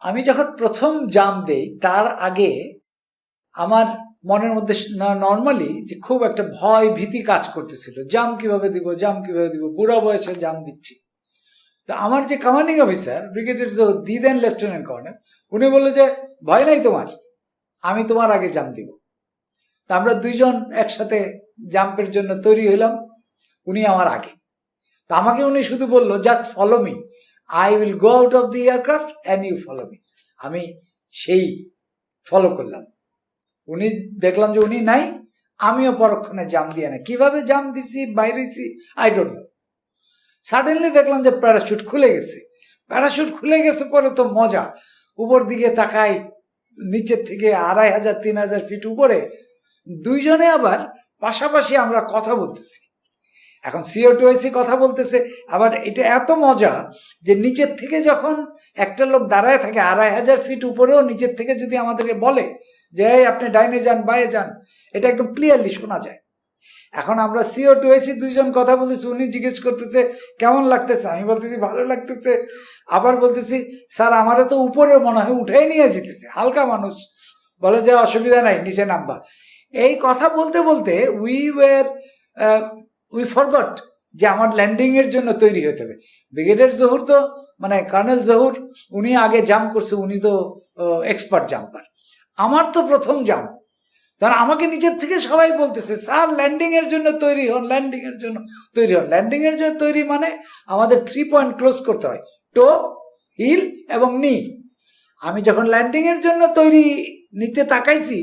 আমি যখন প্রথম জাম দেই তার আগে আমার মনের মধ্যে নর্মালি যে খুব একটা ভয় ভীতি কাজ করতেছিল, জাম কিভাবে দিব, বুড়া বয়সে জাম দিচ্ছি। তো আমার যে কমান্ডিং অফিসার ব্রিগেডিয়ার দি দেন লেফটেন্যান্ট কর্নেল, উনি বললো যে ভয় নাই তোমার, আমি তোমার আগে জাম দিব। তা আমরা দুইজন একসাথে জাম্পের জন্য তৈরি হইলাম, উনি আমার আগে। তা আমাকে উনি শুধু বললো just follow me, I will go out of the aircraft and you follow me. আমি সেই ফলো করলাম। উনি দেখলাম যে উনি নাই, আমিও পরক্ষণে জাম দিয়ে না, কিভাবে জাম দিছি বাইরেছি আই ডোন্ট নো। সাডেনলি দেখলাম যে প্যারাশুট খুলে গেছে। প্যারাশুট খুলে গেছে পরে তো মজা, উপর দিকে তাকাই, নিচের থেকে 2500-3000 ফিট উপরে দুইজনে আবার পাশাপাশি আমরা কথা বলতেছি। এখন CO2IC কথা বলতেছে, আবার এটা এত মজা যে নিচের থেকে যখন একটা লোক দাঁড়ায় থাকে 2500 ফিট উপরেও, নিচের থেকে যদি আমাদেরকে বলে যে এই আপনি ডাইনে যান বায়ে যান, এটা একদম ক্লিয়ারলি শোনা যায়। এখন আমরা CO2IC দুইজন কথা বলতেছি, উনি জিজ্ঞেস করতেছে কেমন লাগতেছে, আমি বলতেছি ভালো লাগতেছে, আবার বলতেছি স্যার আমারও তো উপরে মনে হয় উঠাই নিয়ে যেতেছে, হালকা মানুষ, বলে যে অসুবিধা নাই নিচে নামবা। এই কথা বলতে বলতে উই ফরগট যে আমার ল্যান্ডিংয়ের জন্য তৈরি হতে হবে। ব্রিগেডিয়ার জহুর তো মানে কর্নেল জহুর, উনি আগে জাম্প করছে, উনি তো এক্সপার্ট জাম্পার। আমার তো প্রথম জাম্প, কারণ আমাকে নিচের থেকে সবাই বলতেছে স্যার ল্যান্ডিংয়ের জন্য তৈরি হন, ল্যান্ডিংয়ের জন্য তৈরি হন। ল্যান্ডিংয়ের জন্য তৈরি মানে আমাদের 3 পয়েন্ট ক্লোজ করতে হয়, টো, হিল এবং নি। আমি যখন ল্যান্ডিংয়ের জন্য তৈরি নিতে তাকাইছি,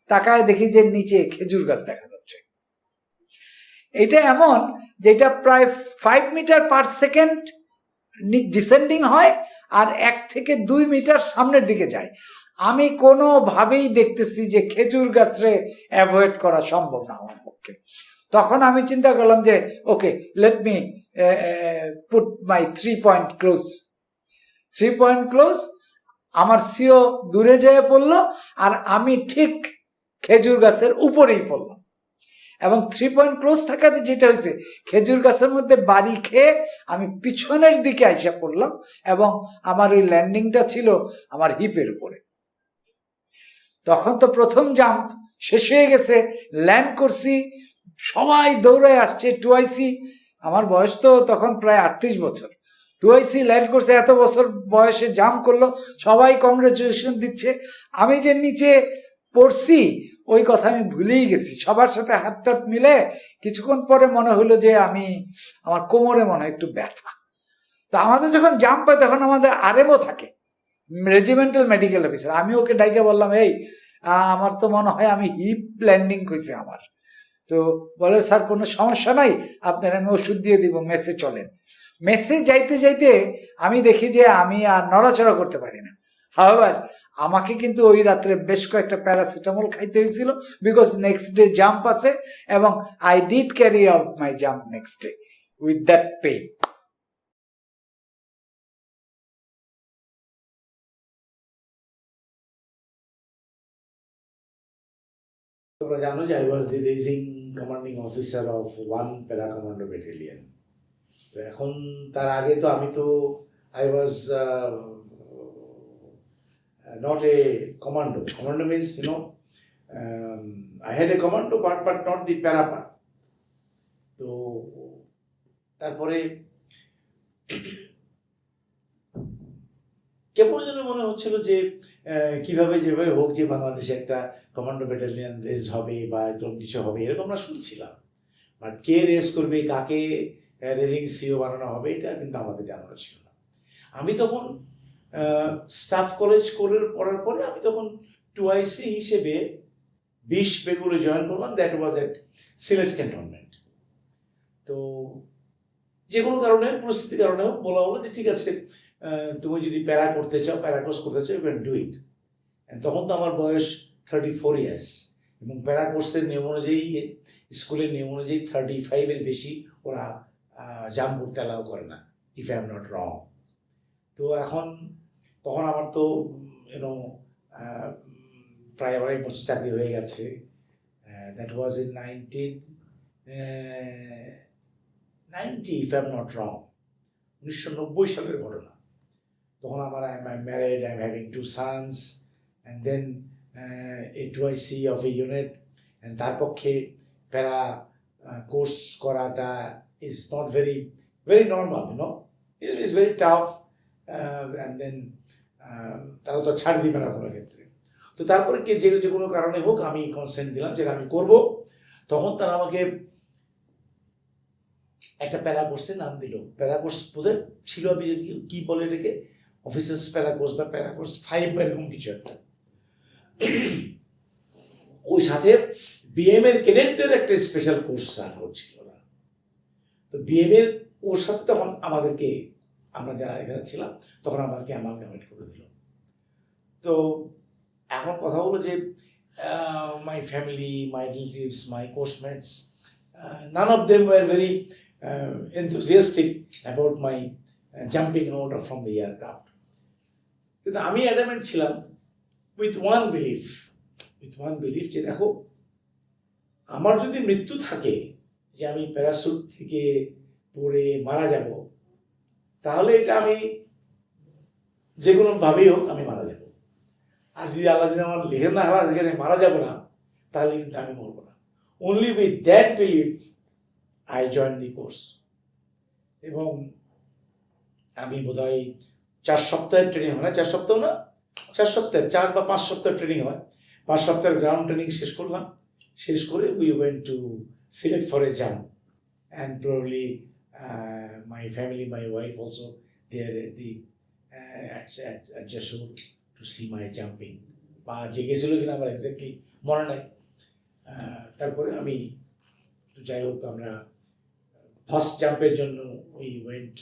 তাকায় দেখি যে নিচে খেজুর গাছ দেখা যাচ্ছে। এটা এমন যেটা প্রায় 5 মিটার পার সেকেন্ড ডিসেন্ডিং হয় আর 1 থেকে 2 মিটার সামনের দিকে যায়। আমি কোনোভাবেই দেখতেছি যে খেজুর গাছরে অ্যাভয়েড করা সম্ভব না আমার পক্ষে। তখন আমি চিন্তা করলাম যে okay, let me put my 3 point close. 3 point close, আমার CO দূরে যেয়ে পড়লো আর আমি ঠিক খেজুর গাছের উপরেই পড়লাম। এবং 3 পয়েন্ট ক্লোজ থাকাতে যেটা হয়েছে, খেজুর গাছের মধ্যে বাড়ি খেয়ে আমি পিছনের দিকে আইসা পড়লাম এবং আমার ওই ল্যান্ডিংটা ছিল আমার হিপের উপরে। তখন তো প্রথম জাম্প শেষ হয়ে গেছে, ল্যান্ড করছি, সবাই দৌড়ায় আসছে। 2IC, আমার বয়স তো তখন প্রায় 38 বছর, 2IC ল্যান্ড করছে, এত বছর বয়সে জাম্প করলো, সবাই কংগ্রেচুলেশন দিচ্ছে। আমি যে নিচে পড়ছি ওই কথা আমি ভুলেই গেছি, সবার সাথে হাত টাত মিলে কিছুক্ষণ পরে মনে হলো যে আমার কোমরে মনে হয় একটু ব্যথা। তো আমাদের যখন জাম্প হয় তখন আমাদের RMO থাকে, রেজিমেন্টাল মেডিকেল অফিসার। আমি ওকে ডাইকে বললাম এই আমার তো মনে হয় আমি হিপ ল্যান্ডিং করেছি আমার। তো বলে স্যার কোনো সমস্যা নাই, আপনার আমি ওষুধ দিয়ে দিব, মেসে চলেন। মেসে যাইতে যাইতে আমি দেখি যে আমি আর নড়াচড়া করতে পারি না। হাওয়ার আমাকে কিন্তু ওই রাত্রে বেশ কয়েকটা প্যারাসিটামল খাইতে হয়েছিল, বিকজ নেক্সট ডে জাম্প আছে এবং I did carry out my jump next day with that pain. তোমরা জানো যে I was the raising commanding officer of 1 para commando battalion. তো এখন তার আগে তো আমি তো I was not a commando. Commando means I had a commando but not the প্যারা পার্ট। তো তারপরে কেমন যেন মনে হচ্ছিল যে কিভাবে যেভাবে হোক যে বাংলাদেশে একটা কমান্ডো ব্যাটালিয়ন রেস হবে বা এরকম কিছু হবে, এরকম আমরা শুনছিলাম। বাট কে রেস করবে, কাকে রেজিং CO বানানো হবে, এটা কিন্তু আমাদের জানানো ছিল না। আমি তখন স্টাফ কলেজ পড়ার পরে আমি তখন 2IC হিসেবে 20 বেঙ্গলে জয়েন করলাম। That was at Sylhet cantonment. তো যে কোনো কারণে, পরিস্থিতির কারণে বলা হলো যে ঠিক আছে, তুমি যদি প্যারা করতে চাও, প্যারাক্রস করতে চাও, ইউ ক্যান ডু ইট। তখন তো আমার বয়স 34 ইয়ার্স এবং প্যারাকোর্সের নিয়ম অনুযায়ী, স্কুলের নিয়ম অনুযায়ী 35-এর বেশি ওরা জাম্প করতে অ্যালাউ করে না, if I am not wrong. তো তখন আমার তো প্রায় অনেক বছর চাকরি হয়ে গেছে। That was in 1990, if I am not wrong, 1990 সালের ঘটনা। তখন আমার I'm married, I'm having 2 sons, and then a 2IC of a unit, and তার পক্ষে প্যারা কোর্স করাটা is not very very normal, you know. It's very tough, and then তারা তো ছাড় দিবে না কোনো ক্ষেত্রে। তো তারপরে যে কোনো কারণে হোক আমি কনসেন্ট দিলাম যে আমি করব। তখন তারা আমাকে একটা প্যারা কোর্সের নাম দিল। প্যারা কোর্স বোধহয় ছিল, আমি কি বলে এটাকে, অফিসার্স প্যারা কোর্স বা প্যারা কোর্স 5 বা এরকম কিছু একটা। ওই সাথে বিএম এর ক্যাডেটদের একটা স্পেশাল কোর্স রান করছিল ওরা। তো বিএম এর ওর সাথে তখন আমাদেরকে, আমরা যারা এখানে ছিলাম তখন আমাদেরকে অ্যামালগামেট করে দিল। তো এখন কথা হলো যে my family, my relatives, my coursemates, none of them were very enthusiastic about my jumping out from the aircraft. কিন্তু আমি অ্যাডামেন্ট ছিলাম with one belief যে দেখো, আমার যদি মৃত্যু থাকে যে আমি প্যারাসুট থেকে পড়ে মারা যাব, তাহলে এটা আমি যে কোনোভাবেই হোক আমি মারা যাব। আর যদি আল্লাহ যদি আমার লিখে না হারা যেখানে মারা যাব না, তাহলে কিন্তু আমি মরবো না। Only with that believe I join the course. এবং আমি বোধহয় 4 সপ্তাহের ট্রেনিং হয় না, 4 সপ্তাহ না, 4 সপ্তাহের 4 বা 5 সপ্তাহের ট্রেনিং হয়। 5 সপ্তাহের গ্রাউন্ড ট্রেনিং শেষ করলাম। শেষ করে we went to select for a jump, and probably my family, my wife also there at the at Jasur to see my jumping, বা জেগেছিল কিনা আমার এক্স্যাক্টলি মনে নাই। তারপরে আমি যাই হোক, আমরা ফার্স্ট জাম্পের জন্য we went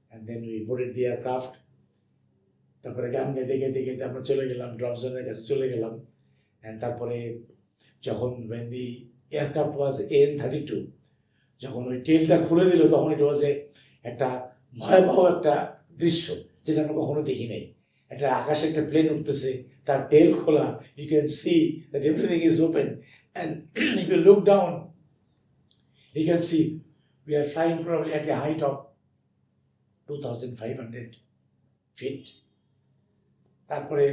and then we boarded the aircraft. তারপরে গান গাইতে গাইতে গাইতে আমরা চলে গেলাম, ড্রপ জোনের কাছে চলে গেলাম। অ্যান্ড তারপরে যখন when the aircraft was AN-32, যখন ওই টেলটা খুলে দিল, তখন এটা ওয়াজ একটা ভয়াবহ একটা দৃশ্য যেটা আমরা কখনো দেখি নাই। একটা আকাশে একটা প্লেন উঠতেছে, তার টেল খোলা, you can see that everything is open, and if you look down you can see we are flying probably at a height of 2,500 feet. তারপরে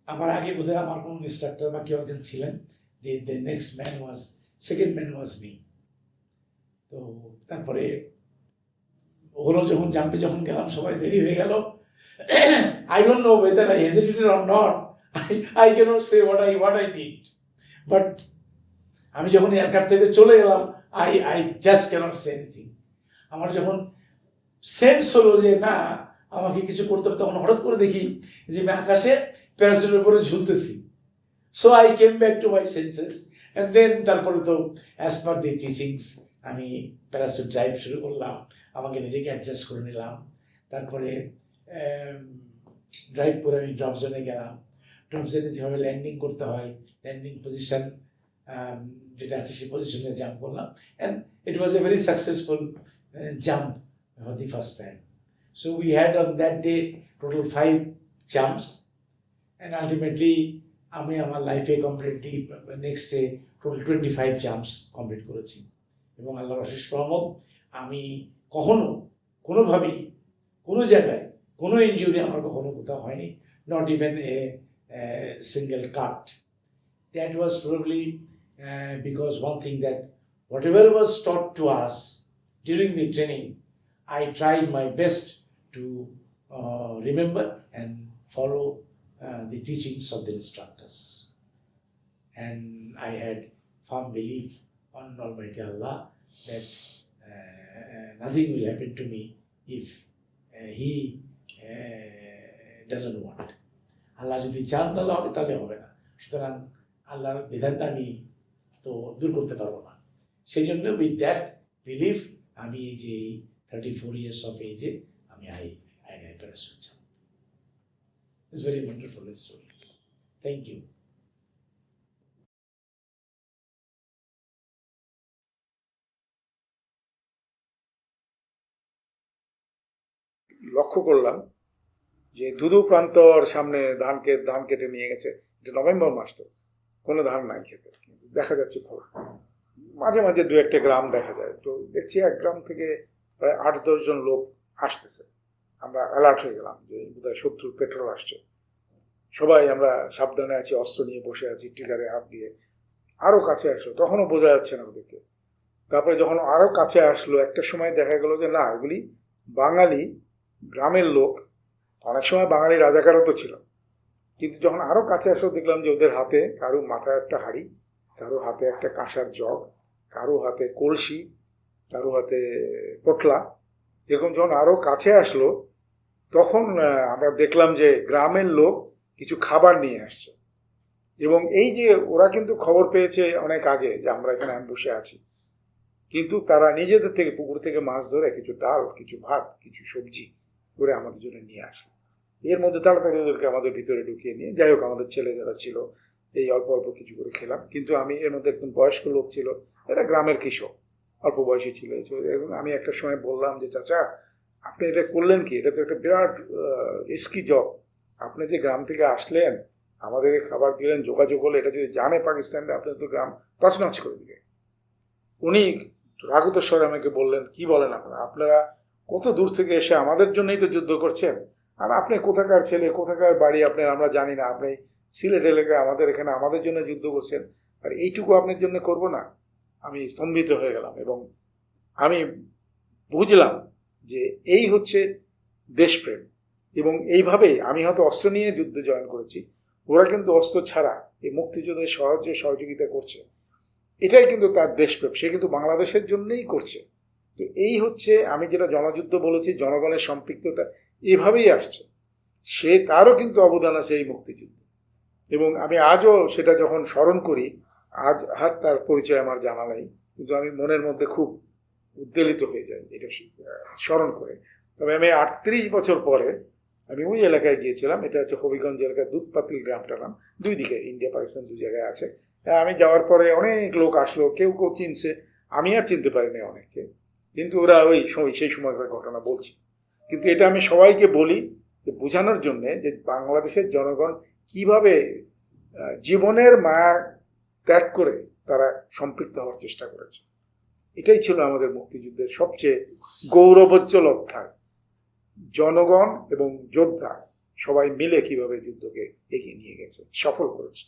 আমার আগে বোধহয় আমার কোনো ইনস্ট্রাক্টর বা কেউ একজন ছিলেন, the next man was, second man was me. তো তারপরে হলো, যখন জাম্পে যখন গেলাম সবাই রেডি হয়ে গেল। I don't know whether I hesitated or not. I cannot say what I did. But আমি যখন এয়ারক্রাফট থেকে চলে গেলাম, I just cannot say anything. আমার যখন সেন্স হলো যে না আমাকে কিছু করতে হবে, তখন হঠাৎ করে দেখি যে আমি আকাশে প্যারাসুটের উপরে ঝুলতেছি। So I came back to my senses, and then তারপরে তো অ্যাজ পার দি টিচিংস আমি প্যারাসুট ড্রাইভ শুরু করলাম, আমাকে নিজেকে অ্যাডজাস্ট করে নিলাম। তারপরে ড্রাইভ করে আমি ড্রপ জোনে গেলাম। ড্রপ জোনে যেভাবে ল্যান্ডিং করতে হয়, ল্যান্ডিং পজিশন যেটা আছে সেই পজিশনে জাম্প করলাম, and it was a very successful jump for the first time. So we had on that day total 5 jumps, and ultimately আমি আমার লাইফে completely next day total 25 jumps complete করেছি। এবং আল্লাহর অশেষ রহমত, আমি কখনো কোনোভাবেই কোনো জায়গায় কোনো ইনজুরি আমার কখনো কোথাও হয়নি, not even a single cut. That was probably because one thing, that whatever was taught to us during the training, I tried my best to remember and follow the teachings of the instructors. And I had firm belief on Almighty Allah that nothing will happen to me if He doesn't want. Allah যদি চান তাহলে হবে, তাহলে হবে না। সুতরাং আল্লাহর বিধানটা আমি তো দূর করতে পারবো না। সেই জন্য উইথ দ্যাট বিলিভ আমি এই যে 34 years of এজে আমি I parachute jump. It's very wonderful story. Thank you. লক্ষ্য করলাম যে ধুধু প্রান্তর সামনে ধান কেটে নিয়ে গেছে। এটা নভেম্বর মাস, তো কোনো ধান নাই খেতে, দেখা যাচ্ছে খোলা। মাঝে মাঝে 2-1 গ্রাম দেখা যায়। তো দেখছি এক গ্রাম থেকে প্রায় 8-10 জন লোক আসতেছে। আমরা অ্যালার্ট হয়ে গেলাম যে বোধহয় শত্রুর পেট্রোল আসছে। সবাই আমরা সাবধানে আছি, অস্ত্র নিয়ে বসে আছি, ট্রিগারে হাত দিয়ে। আরো কাছে আসলো, তখনও বোঝা যাচ্ছে না ওদেরকে। তারপরে যখন আরো কাছে আসলো, একটা সময় দেখা গেল যে না, এগুলি বাঙালি গ্রামের লোক। অনেক সময় বাঙালি রাজাকারও তো ছিল, কিন্তু যখন আরো কাছে আসলো দেখলাম যে ওদের হাতে কারো মাথায় একটা হাঁড়ি, কারো হাতে একটা কাঁসার জগ, কারো হাতে কলসি, কারো হাতে পটলা। এরকম যখন আরো কাছে আসলো তখন আমরা দেখলাম যে গ্রামের লোক কিছু খাবার নিয়ে আসছে। এবং এই যে ওরা কিন্তু খবর পেয়েছে অনেক আগে যে আমরা এখানে বসে আছি, কিন্তু তারা নিজেদের থেকে পুকুর থেকে মাছ ধরে কিছু ডাল, কিছু ভাত, কিছু সবজি করে আমাদের জন্য নিয়ে আসলো। এর মধ্যে তাড়াতাড়ি ওদেরকে আমাদের ভিতরে ঢুকিয়ে নিয়ে, যাই হোক আমাদের ছেলে যারা ছিল এই অল্প অল্প কিছু করে খেলাম। কিন্তু আমি এর মধ্যে একদম বয়স্ক লোক ছিল, এরা গ্রামের কৃষক, অল্প বয়সী ছিল। এবং আমি একটা সময় বললাম যে চাচা, আপনি এটা করলেন কি? এটা তো একটা বিরাট রিস্কি জব। আপনি যে গ্রাম থেকে আসলেন, আমাদেরকে খাবার দিলেন, যোগাযোগ হলে এটা যদি জানে পাকিস্তানরা, আপনার তো গ্রাম তছনছ করে দিবে। উনি রাগত স্বরে আমাকে বললেন, কি বলেন আপনারা কত দূর থেকে এসে আমাদের জন্যই তো যুদ্ধ করছেন, আর আপনি কোথাকার ছেলে, কোথাকার বাড়ি আপনার আমরা জানি না, আপনি সিলেট এলাকায় আমাদের এখানে আমাদের জন্য যুদ্ধ করছেন, আর এইটুকু আপনার জন্য করব না? আমি স্তম্ভিত হয়ে গেলাম এবং আমি বুঝলাম যে এই হচ্ছে দেশপ্রেম। এবং এইভাবেই আমি হয়তো অস্ত্র নিয়ে যুদ্ধে জয়েন করেছি, ওরা কিন্তু অস্ত্র ছাড়া এই মুক্তিযুদ্ধে সহযোগিতা করছে। এটাই কিন্তু তার দেশপ্রেম, সে কিন্তু বাংলাদেশের জন্যই করছে। তো এই হচ্ছে আমি যেটা জনযুদ্ধ বলেছি, জনগণের সম্পৃক্ততা এভাবেই আসছে। সে তারও কিন্তু অবদান আছে এই মুক্তিযুদ্ধে। এবং আমি আজও সেটা যখন স্মরণ করি, আজ হাত তার পরিচয় আমার জানা নাই, কিন্তু আমি মনের মধ্যে খুব উদ্বেলিত হয়ে যাই এটা স্মরণ করে। তবে আমি 38 বছর পরে আমি ওই এলাকায় গিয়েছিলাম, এটা হচ্ছে হবিগঞ্জ এলাকার দুধপাতিল গ্রামটার নাম, দুই দিকে ইন্ডিয়া পাকিস্তান দু জায়গায় আছে। আমি যাওয়ার পরে অনেক লোক আসলো, কেউ কেউ চিনছে, আমি আর চিনতে পারিনি অনেককে, কিন্তু ওরা সেই সময়কার ঘটনা বলছি। কিন্তু এটা আমি সবাইকে বলি যে বোঝানোর জন্যে যে বাংলাদেশের জনগণ কিভাবে জীবনের মায়া ত্যাগ করে তারা সম্পৃক্ত হওয়ার চেষ্টা করেছে। এটাই ছিল আমাদের মুক্তিযুদ্ধের সবচেয়ে গৌরবোজ্জ্বল অধ্যায়। জনগণ এবং যোদ্ধা সবাই মিলে কিভাবে যুদ্ধকে এগিয়ে নিয়ে গেছে, সফল করেছে।